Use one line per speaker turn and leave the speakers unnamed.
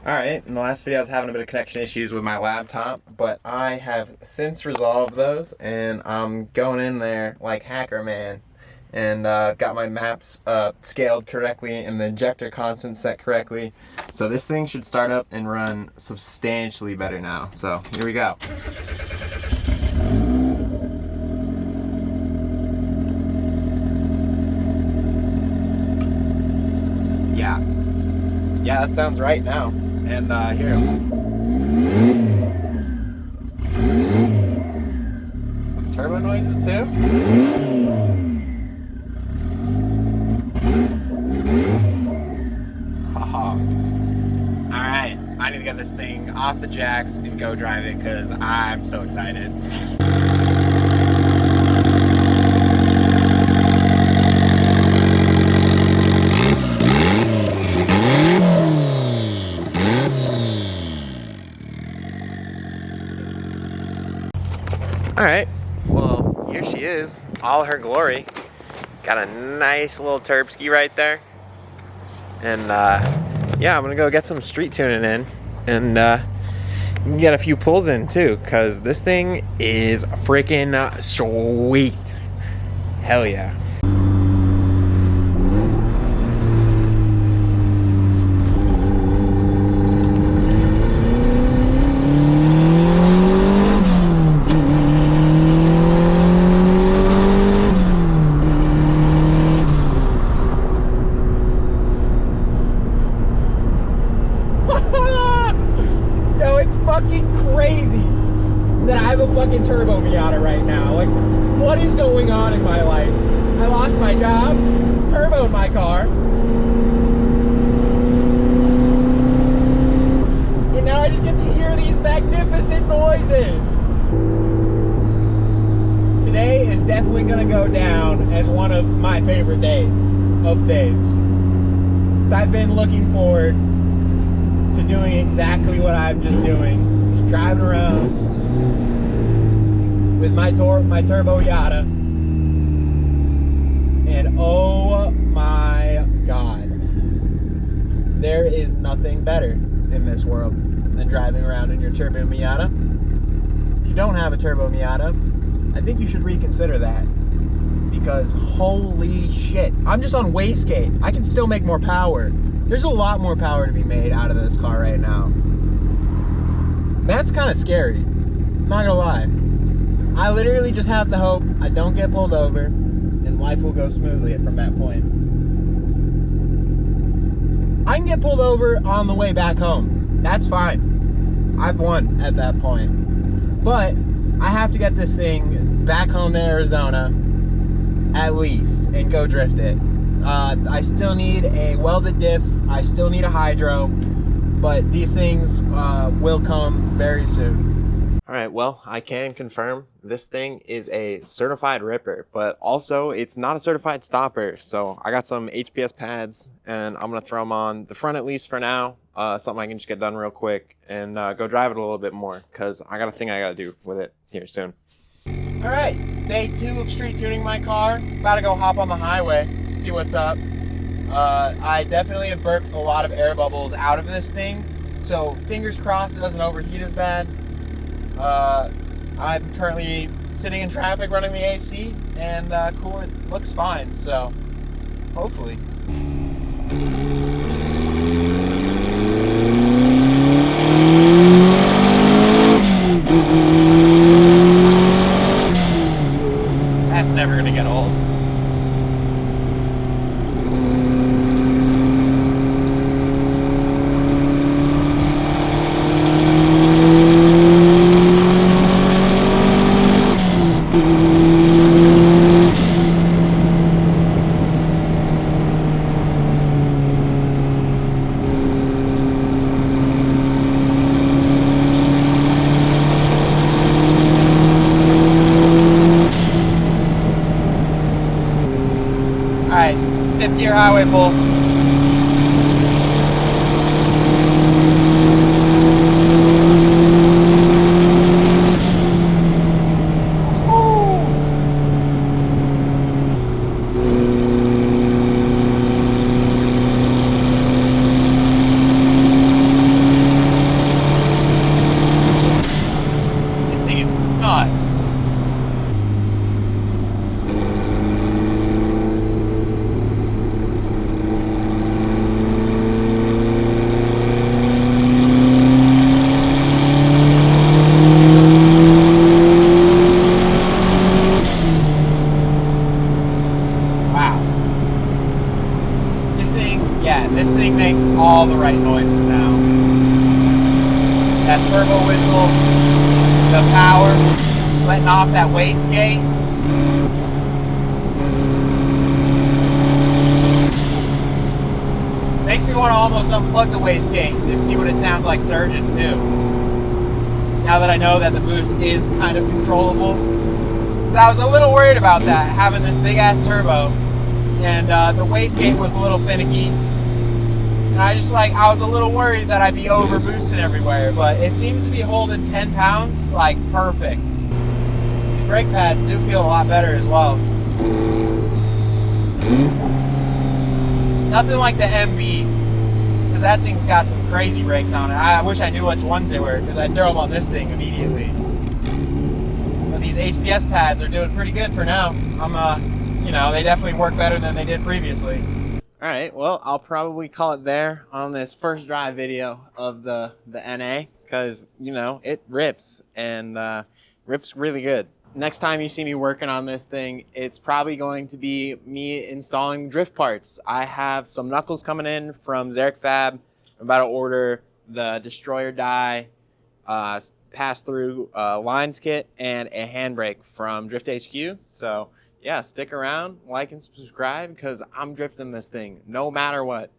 Alright, in the last video I was having a bit of connection issues with my laptop, but I have since resolved those, and I'm going in there like Hacker Man, and got my maps scaled correctly and the injector constant set correctly. So this thing should start up and run substantially better now. So here we go. Yeah, that sounds right now. And here. Some turbo noises too. Haha. Alright, I need to get this thing off the jacks and go drive it because I'm so excited. Alright, well, here she is, all her glory. Got a nice little Terpski right there. And yeah, I'm gonna go get some street tuning in and get a few pulls in too, because this thing is freaking sweet. Hell yeah. Yo, it's fucking crazy that I have a fucking turbo Miata right now. Like, what is going on in my life? I lost my job, turboed my car, and now I just get to hear these magnificent noises. Today is definitely gonna go down as one of my favorite days of days. So I've been looking forward to doing exactly what I'm just doing. Just driving around with my turbo Miata. And oh my God, there is nothing better in this world than driving around in your turbo Miata. If you don't have a turbo Miata, I think you should reconsider that. Because holy shit, I'm just on wastegate. I can still make more power. There's a lot more power to be made out of this car right now. That's kind of scary, not gonna lie. I literally just have to hope I don't get pulled over and life will go smoothly from that point. I can get pulled over on the way back home. That's fine. I've won at that point. But I have to get this thing back home to Arizona at least and go drift it. I still need a welded diff, I still need a hydro, but these things will come very soon. Alright, well, I can confirm this thing is a certified ripper, but also it's not a certified stopper. So I got some HPS pads and I'm going to throw them on the front at least for now. Something I can just get done real quick and go drive it a little bit more because I got a thing I got to do with it here soon. Alright, day 2 of street tuning my car. About to go hop on the highway, see what's up. I definitely have burped a lot of air bubbles out of this thing, so fingers crossed it doesn't overheat as bad. I'm currently sitting in traffic running the AC, and coolant looks fine, so hopefully. That's never gonna get old. all the right noises now. That turbo whistle, the power, letting off that wastegate. Makes me want to almost unplug the wastegate and see what it sounds like surging too. Now that I know that the boost is kind of controllable. Because I was a little worried about that, having this big ass turbo, and the wastegate was a little finicky. And I was a little worried that I'd be over boosting everywhere, but it seems to be holding 10 pounds like perfect. The brake pads do feel a lot better as well. Nothing like the MB, because that thing's got some crazy brakes on it. I wish I knew which ones they were, because I'd throw them on this thing immediately. But these HPS pads are doing pretty good for now. You know, they definitely work better than they did previously. All right, well, I'll probably call it there on this first drive video of the NA, because, you know, it rips, and rips really good. Next time you see me working on this thing, it's probably going to be me installing drift parts. I have some knuckles coming in from Zarek Fab. I'm about to order the destroyer die, pass-through lines kit, and a handbrake from Drift HQ. So yeah, stick around, like and subscribe, because I'm drifting this thing no matter what.